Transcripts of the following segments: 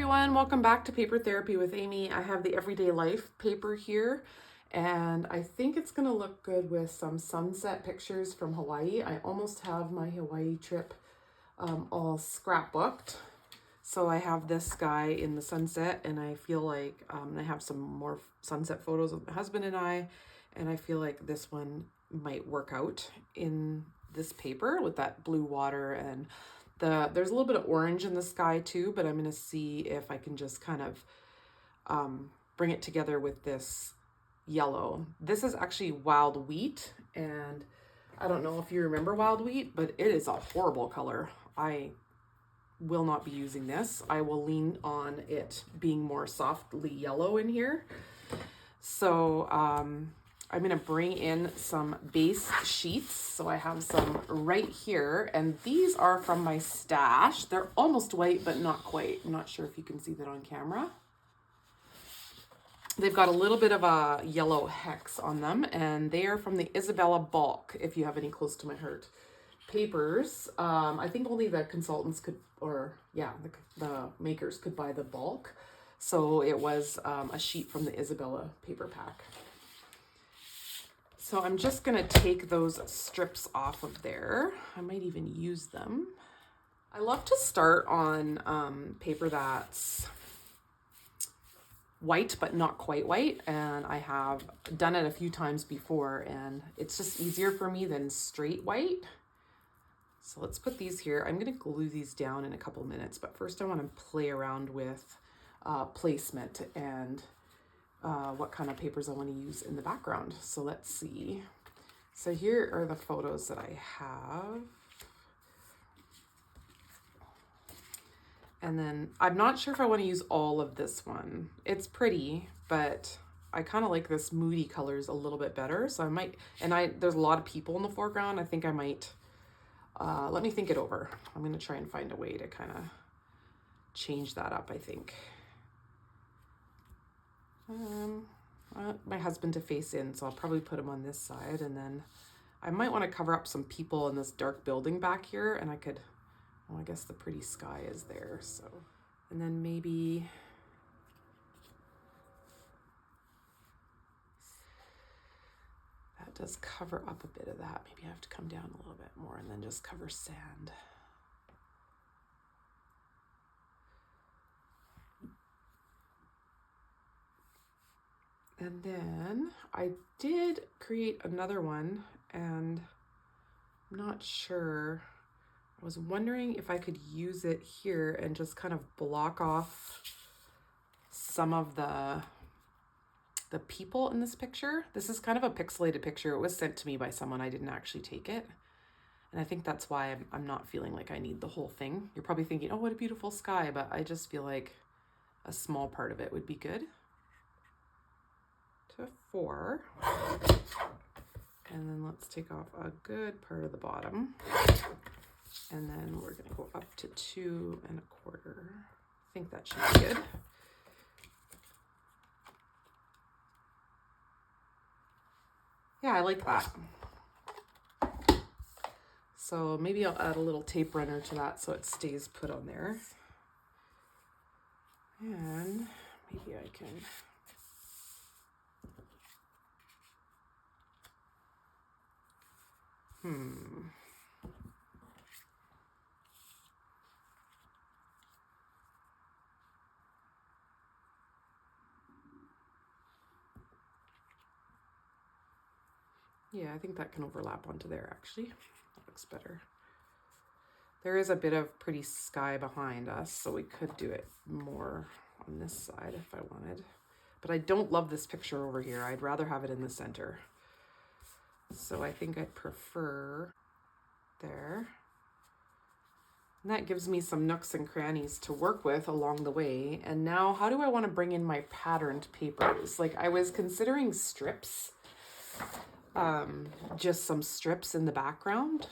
everyone, welcome back to Paper Therapy with Amy. I have the Everyday Life paper here, and I think it's going to look good with some sunset pictures from Hawaii. I almost have my Hawaii trip all scrapbooked. So I have this guy in the sunset, and I feel like I have some more sunset photos of my husband and I feel like this one might work out in this paper with that blue water, and there's a little bit of orange in the sky too, but I'm going to see if I can just kind of bring it together with this yellow. This is actually wild wheat, and I don't know if you remember wild wheat, but it is a horrible color. I will not be using this. I will lean on it being more softly yellow in here. So I'm going to bring in some base sheets. So I have some right here, and these are from my stash. They're almost white, but not quite. I'm not sure if you can see that on camera. They've got a little bit of a yellow hex on them, and they are from the Isabella bulk, if you have any close to my heart papers. I think only the consultants could, or yeah, the makers could buy the bulk. So it was a sheet from the Isabella paper pack. So I'm just going to take those strips off of there. I might even use them. I love to start on paper that's white but not quite white, and I have done it a few times before, and it's just easier for me than straight white. So let's put these here. I'm going to glue these down in a couple minutes, but first I want to play around with placement and what kind of papers I want to use in the background. So let's see. So here are the photos that I have. And then I'm not sure if I want to use all of this one. It's pretty, but I kind of like this moody colors a little bit better. So I might, there's a lot of people in the foreground. I think I might, let me think it over. I'm going to try and find a way to kind of change that up, I think. I want my husband to face in, so I'll probably put him on this side, and then I might want to cover up some people in this dark building back here, and I could, well, I guess the pretty sky is there, so, and then maybe that does cover up a bit of that. Maybe I have to come down a little bit more and then just cover sand. And then I did create another one, and I'm not sure. I was wondering if I could use it here and just kind of block off some of the people in this picture. This is kind of a pixelated picture. It was sent to me by someone. I didn't actually take it. And I think that's why I'm not feeling like I need the whole thing. You're probably thinking, oh, what a beautiful sky, but I just feel like a small part of it would be good. To 4, and then let's take off a good part of the bottom, and then we're going to go up to 2 1/4. I think that should be good. Yeah, I like that. So maybe I'll add a little tape runner to that so it stays put on there, and maybe I can yeah, I think that can overlap onto there actually. That looks better. There is a bit of pretty sky behind us, so we could do it more on this side if I wanted. But I don't love this picture over here. I'd rather have it in the center. So I think I'd prefer there. And that gives me some nooks and crannies to work with along the way. And now, how do I want to bring in my patterned papers? Like, I was considering strips, just some strips in the background.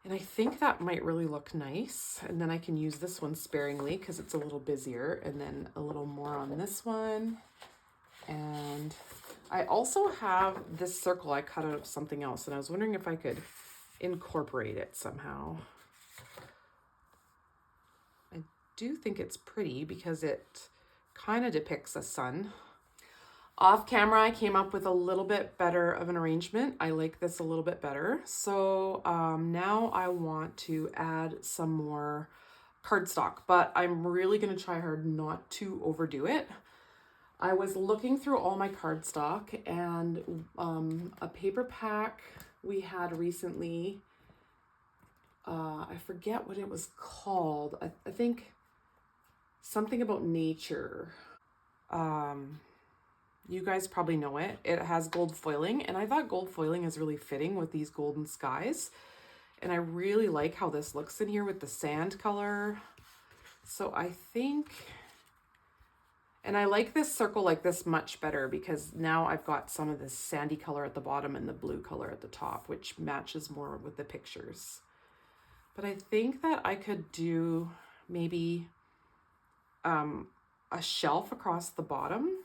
And I think that might really look nice. And then I can use this one sparingly because it's a little busier, and then a little more on this one. And I also have this circle I cut out of something else, and I was wondering if I could incorporate it somehow. I do think it's pretty because it kind of depicts a sun. Off camera, I came up with a little bit better of an arrangement. I like this a little bit better. So now I want to add some more cardstock, but I'm really gonna try hard not to overdo it. I was looking through all my cardstock, and a paper pack we had recently, I forget what it was called. I think something about nature. You guys probably know it. It has gold foiling, and I thought gold foiling is really fitting with these golden skies. And I really like how this looks in here with the sand color. So I think, and I like this circle like this much better because now I've got some of this sandy color at the bottom and the blue color at the top, which matches more with the pictures. But I think that I could do maybe a shelf across the bottom.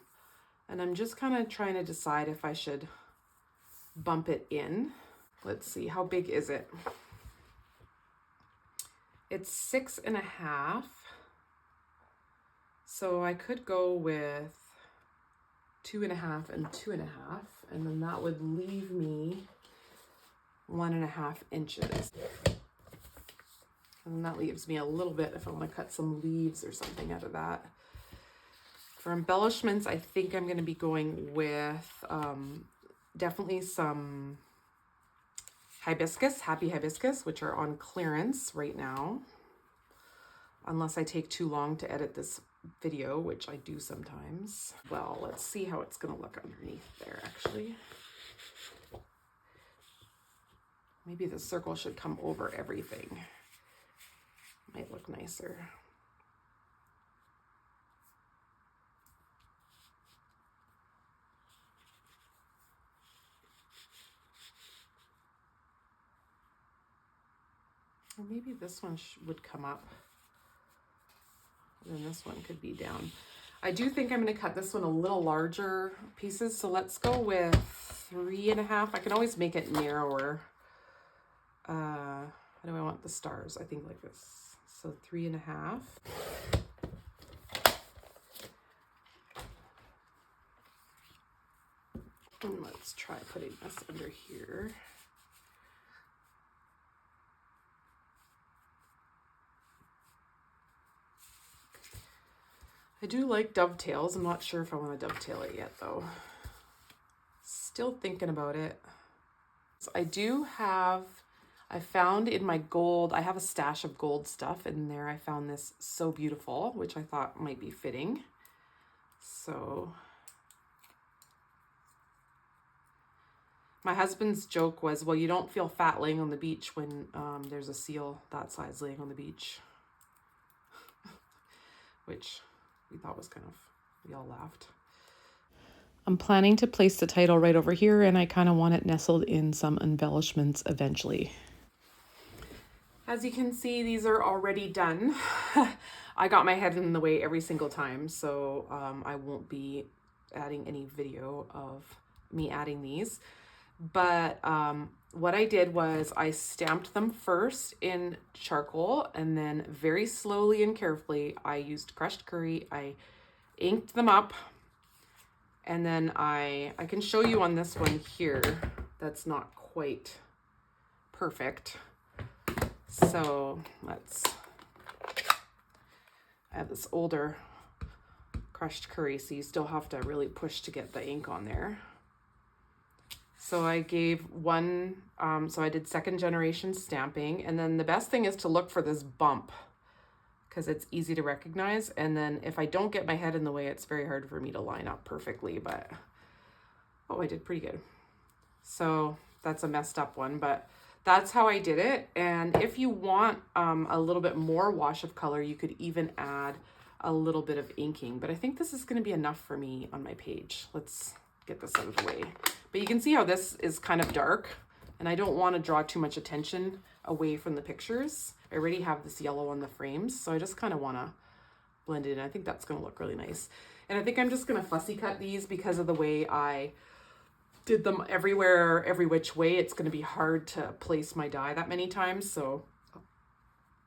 And I'm just kind of trying to decide if I should bump it in. Let's see, how big is it? It's 6.5. So I could go with 2.5 and 2.5, and then that would leave me 1.5 inches. And that leaves me a little bit if I want to cut some leaves or something out of that. For embellishments, I think I'm going to be going with definitely some hibiscus, happy hibiscus, which are on clearance right now. Unless I take too long to edit this video, which I do sometimes. Well, let's see how it's going to look underneath there, actually. Maybe the circle should come over everything. Might look nicer. Or maybe this one would come up, and then this one could be down. I do think I'm going to cut this one a little larger pieces, so let's go with 3.5. I can always make it narrower. How do I want the stars? I think like this. So 3.5. And let's try putting this under here. I do like dovetails. I'm not sure if I want to dovetail it yet though. Still thinking about it. So I found in my gold, I have a stash of gold stuff in there. I found this So Beautiful, which I thought might be fitting. So my husband's joke was, well, you don't feel fat laying on the beach when there's a seal that size laying on the beach. Which we thought was kind of, we all laughed. I'm planning to place the title right over here, and I kind of want it nestled in some embellishments eventually. As you can see, these are already done. I got my head in the way every single time, so I won't be adding any video of me adding these. But what I did was I stamped them first in charcoal, and then very slowly and carefully I used crushed curry. I inked them up, and then I can show you on this one here that's not quite perfect. So I have this older crushed curry, so you still have to really push to get the ink on there. So I gave one, so I did second generation stamping, and then the best thing is to look for this bump because it's easy to recognize. And then if I don't get my head in the way, it's very hard for me to line up perfectly, but oh, I did pretty good. So that's a messed up one, but that's how I did it. And if you want a little bit more wash of color, you could even add a little bit of inking, but I think this is going to be enough for me on my page. Let's get this out of the way. But you can see how this is kind of dark, and I don't want to draw too much attention away from the pictures. I already have this yellow on the frames, so I just kind of want to blend it in. I think that's going to look really nice. And I think I'm just going to fussy cut these because of the way I did them everywhere, every which way. It's going to be hard to place my die that many times, so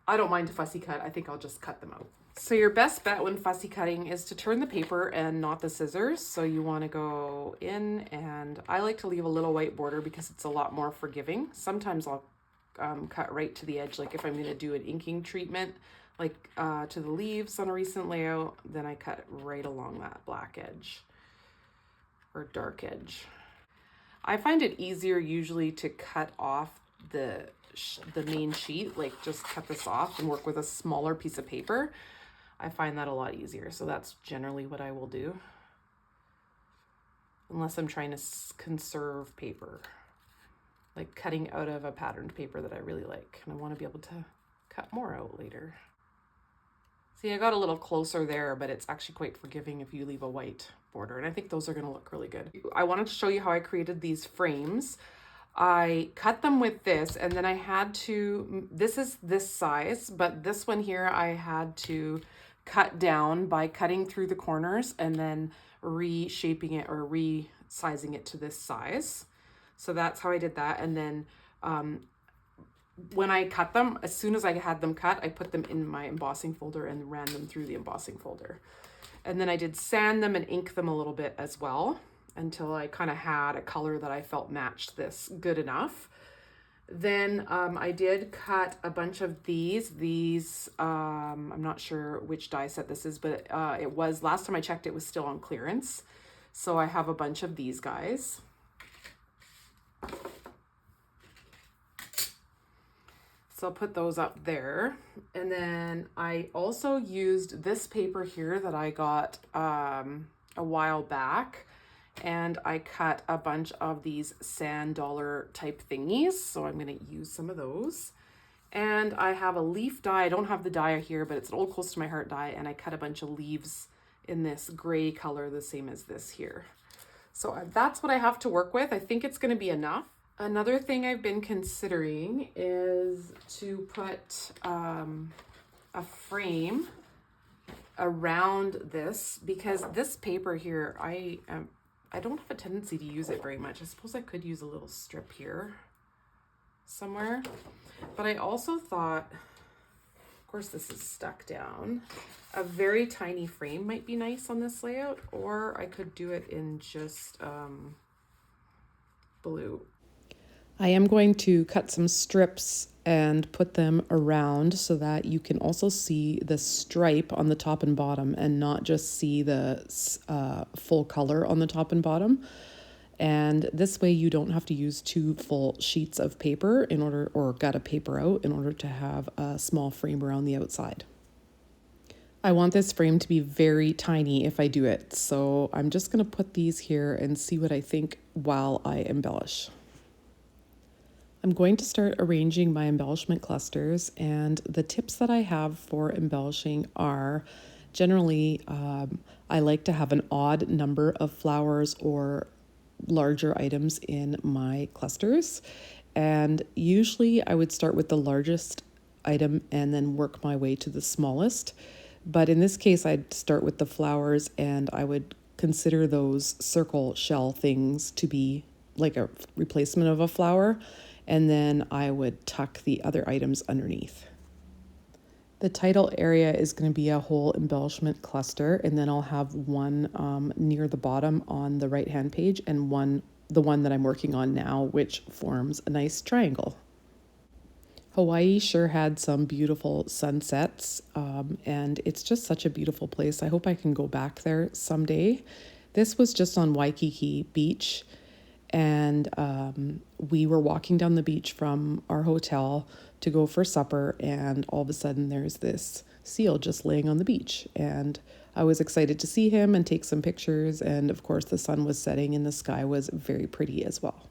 I don't mind to fussy cut. I think I'll just cut them out. So your best bet when fussy cutting is to turn the paper and not the scissors. So you want to go in, and I like to leave a little white border because it's a lot more forgiving. Sometimes I'll cut right to the edge, like if I'm going to do an inking treatment, like to the leaves on a recent layout, then I cut right along that black edge or dark edge. I find it easier usually to cut off the main sheet, like just cut this off and work with a smaller piece of paper. I find that a lot easier. So that's generally what I will do. Unless I'm trying to conserve paper, like cutting out of a patterned paper that I really like. And I want to be able to cut more out later. See, I got a little closer there, but it's actually quite forgiving if you leave a white border. And I think those are going to look really good. I wanted to show you how I created these frames. I cut them with this, and then I had to, this is this size, but this one here I had to cut down by cutting through the corners and then reshaping it or resizing it to this size. So that's how I did that. And then when I cut them, as soon as I had them cut, I put them in my embossing folder and ran them through the embossing folder. And then I did sand them and ink them a little bit as well, until I kind of had a color that I felt matched this good enough. Then I did cut a bunch of these, I'm not sure which die set this is, but it was, last time I checked, it was still on clearance. So I have a bunch of these guys. So I'll put those up there. And then I also used this paper here that I got a while back. And I cut a bunch of these sand dollar type thingies. So I'm going to use some of those. And I have a leaf die. I don't have the die here, but it's an old close to my heart die. And I cut a bunch of leaves in this gray color, the same as this here. So that's what I have to work with. I think it's going to be enough. Another thing I've been considering is to put a frame around this, because this paper here, I don't have a tendency to use it very much. I suppose I could use a little strip here somewhere. But I also thought, of course this is stuck down, a very tiny frame might be nice on this layout, or I could do it in just blue. I am going to cut some strips and put them around so that you can also see the stripe on the top and bottom and not just see the full color on the top and bottom. And this way you don't have to use 2 full sheets of paper in order, or gut a paper out in order to have a small frame around the outside. I want this frame to be very tiny if I do it. So I'm just going to put these here and see what I think while I embellish. I'm going to start arranging my embellishment clusters, and the tips that I have for embellishing are generally I like to have an odd number of flowers or larger items in my clusters, and usually I would start with the largest item and then work my way to the smallest. But in this case, I'd start with the flowers, and I would consider those circle shell things to be like a replacement of a flower. And then I would tuck the other items underneath. The title area is going to be a whole embellishment cluster, and then I'll have one near the bottom on the right hand page, and the one that I'm working on now, which forms a nice triangle. Hawaii sure had some beautiful sunsets, and it's just such a beautiful place. I hope I can go back there someday. This was just on Waikiki Beach. And we were walking down the beach from our hotel to go for supper, and all of a sudden there's this seal just laying on the beach, and I was excited to see him and take some pictures, and of course the sun was setting and the sky was very pretty as well.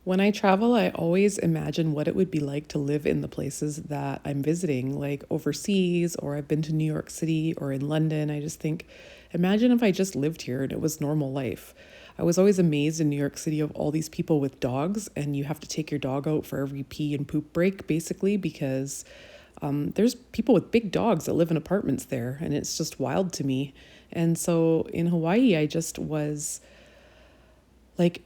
When I travel, I always imagine what it would be like to live in the places that I'm visiting, like overseas, or I've been to New York City or in London. I just think, imagine if I just lived here and it was normal life. I was always amazed in New York City of all these people with dogs, and you have to take your dog out for every pee and poop break, basically, because there's people with big dogs that live in apartments there, and it's just wild to me. And so in Hawaii, I just was like,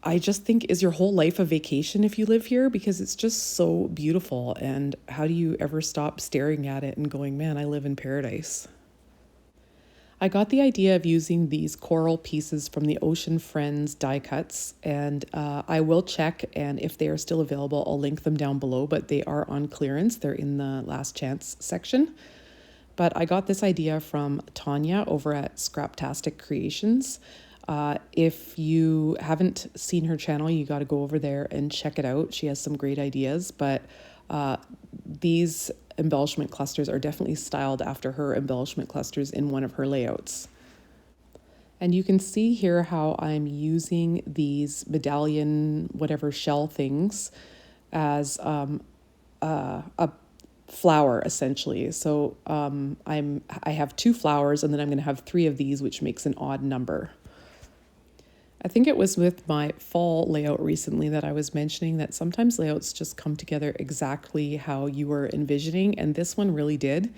I just think, is your whole life a vacation if you live here? Because it's just so beautiful. And how do you ever stop staring at it and going, man, I live in paradise? I got the idea of using these coral pieces from the Ocean Friends die cuts, and I will check, and if they are still available, I'll link them down below, but they are on clearance. They're in the last chance section. But I got this idea from Tanya over at Scraptastic Creations. If you haven't seen her channel, you got to go over there and check it out. She has some great ideas, but these embellishment clusters are definitely styled after her embellishment clusters in one of her layouts. And you can see here how I'm using these medallion, whatever shell things as a flower essentially. So I have 2 flowers, and then I'm going to have 3 of these, which makes an odd number. I think it was with my fall layout recently that I was mentioning that sometimes layouts just come together exactly how you were envisioning, and this one really did.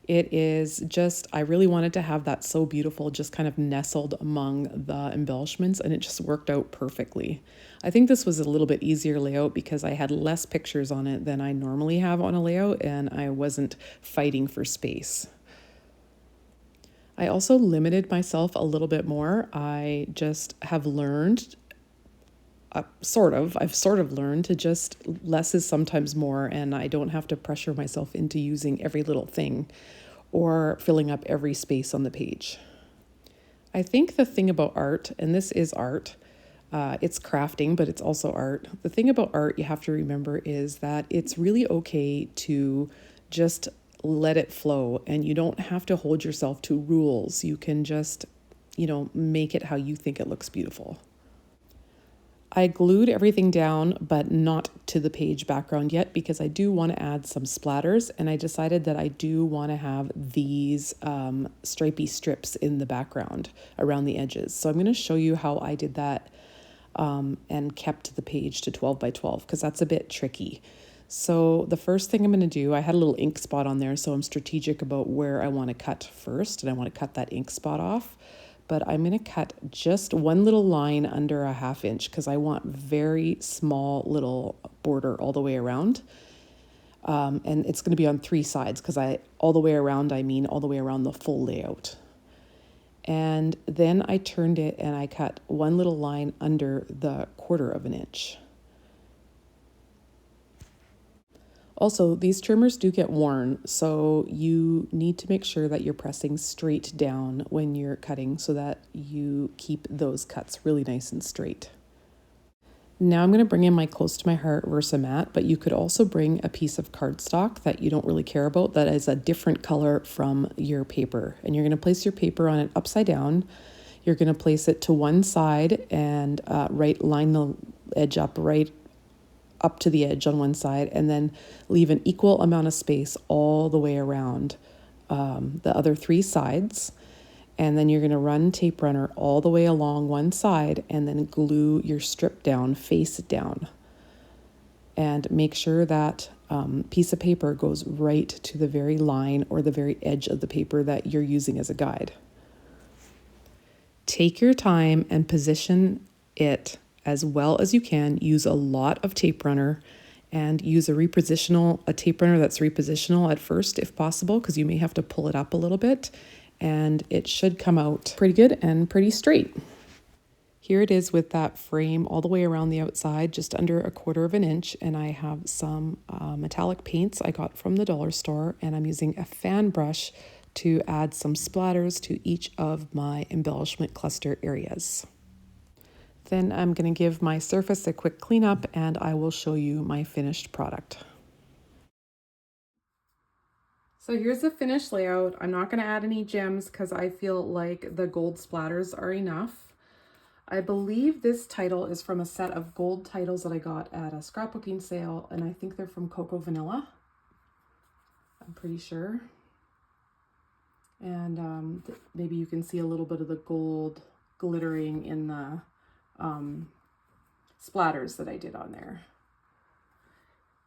It is just, I really wanted to have that so beautiful just kind of nestled among the embellishments, and it just worked out perfectly. I think this was a little bit easier layout because I had less pictures on it than I normally have on a layout, and I wasn't fighting for space. I also limited myself a little bit more. I just have learned, I've sort of learned to just less is sometimes more, and I don't have to pressure myself into using every little thing or filling up every space on the page. I think the thing about art, and this is art, it's crafting, but it's also art. The thing about art you have to remember is that it's really okay to just let it flow, and you don't have to hold yourself to rules. You can just, make it how you think it looks beautiful. I glued everything down, but not to the page background yet because I do want to add some splatters, and I decided that I do want to have these stripy strips in the background around the edges. So I'm going to show you how I did that and kept the page to 12 by 12 because that's a bit tricky. So the first thing I'm going to do, I had a little ink spot on there, so I'm strategic about where I want to cut first, and I want to cut that ink spot off. But I'm going to cut just one little line under a 1/2 inch because I want very small little border all the way around. And it's going to be on 3 sides because all the way around, I mean all the way around the full layout. And then I turned it and I cut one little line under the 1/4 inch. Also, these trimmers do get worn, so you need to make sure that you're pressing straight down when you're cutting so that you keep those cuts really nice and straight. Now I'm going to bring in my Close to My Heart Versamat, but you could also bring a piece of cardstock that you don't really care about that is a different color from your paper. And you're going to place your paper on it upside down. You're going to place it to one side and line the edge right up to the edge on one side, and then leave an equal amount of space all the way around the other 3 sides. And then you're going to run tape runner all the way along one side and then glue your strip down, face down. And make sure that piece of paper goes right to the very line or the very edge of the paper that you're using as a guide. Take your time and position it as well as you can. Use a lot of tape runner and use a tape runner that's repositional at first if possible, because you may have to pull it up a little bit, and it should come out pretty good and pretty straight. Here it is with that frame all the way around the outside, just under 1/4 inch, and I have some metallic paints I got from the dollar store, and I'm using a fan brush to add some splatters to each of my embellishment cluster areas. Then I'm going to give my surface a quick cleanup, and I will show you my finished product. So here's the finished layout. I'm not going to add any gems because I feel like the gold splatters are enough. I believe this title is from a set of gold titles that I got at a scrapbooking sale, and I think they're from Cocoa Vanilla. I'm pretty sure. And maybe you can see a little bit of the gold glittering in the splatters that I did on there.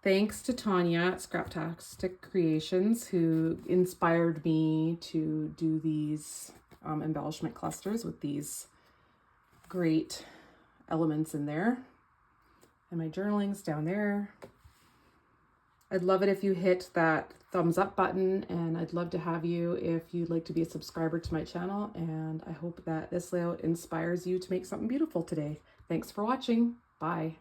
Thanks to Tanya at Scraptastic Creations, who inspired me to do these embellishment clusters with these great elements in there. And my journaling's down there. I'd love it if you hit that thumbs up button, and I'd love to have you if you'd like to be a subscriber to my channel, and I hope that this layout inspires you to make something beautiful today. Thanks for watching. Bye.